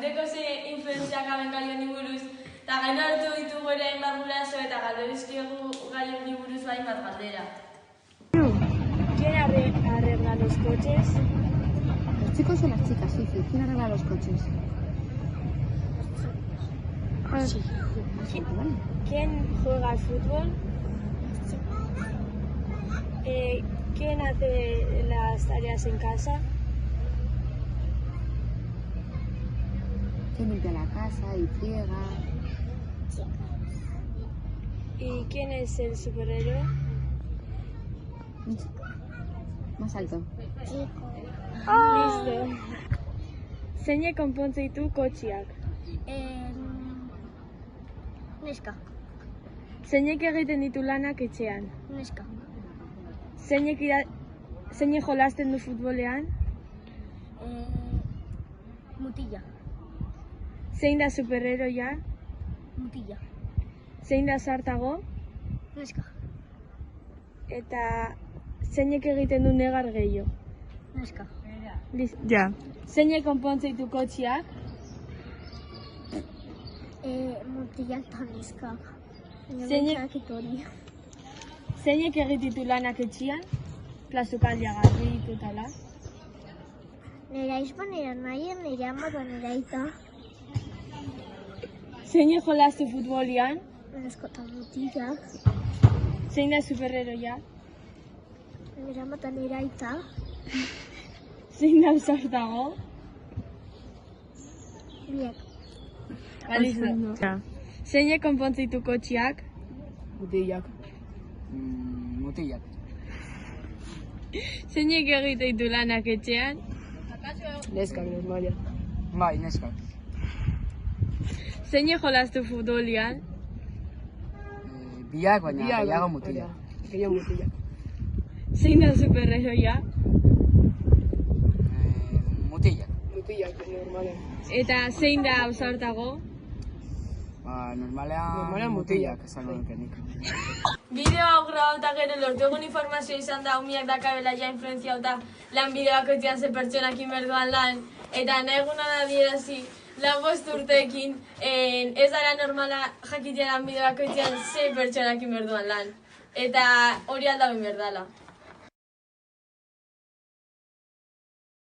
jakiteko ze influenziak haben gai honi buruz, eta gain hartu ditugu ere hainbat guraso eta galde dizkiegu gai honi buruz hainbat galdera. ¿Quién arregla los coches? Los chicos o las chicas, Fifi. ¿Quién arregla los coches? Sí. ¿Quién juega al fútbol? ¿Quién hace las tareas en casa? ¿Quién limpia la casa y friega? ¿Y quién es el superhéroe? Más alto. Listo. Zeine konpontze ditu kotxiak. Neska. Zeinek egiten ditu lanak etxean. Neska. Zeinek jolasten du futbolean. Mutilla. Zein da superheroia. Mutilla. Zein da sartago. Neska. Eta zeinek egiten du negar gehiago. Neska. Ja. Zeinek konpontze ditu kotxiak. Mutilla eta neska. Zeinek egiten ditu lanak etxean. Plazukaldia garbi ditutala. Nera izban, nera nahi, nera ama da nera aita. Zeinek jolastu futbolian. Neska eta mutilla. Zein da superheroia. Nera ama da nera aita. Zein da sartago. Biak. Zeinek konpontze ditu kotxiak. Mutillak. Mutillak. Zeinek egiten ditu lanak etxean. Neskak, normalia. Bai, neskak. Zeinek jolastu futbolian. Biak, baina gehiago mutillak. Gehiago mutillak. Zein da superheroia. Mutillak. Mutillak, normalean. Eta zein da ausartago. Normalean mutillak esango nukenik. Bideo hau grabauta gero lortu egun informazio izan da umiak dakabela ja influenzia eta lan bideoak etxean ze pertsonakin berduan lan. Eta nahi eguna da dierazi lan 5 urteekin ez dara normala jakitea lan bideoak etxean ze pertsonakin berduan lan. Eta hori aldabin berdala.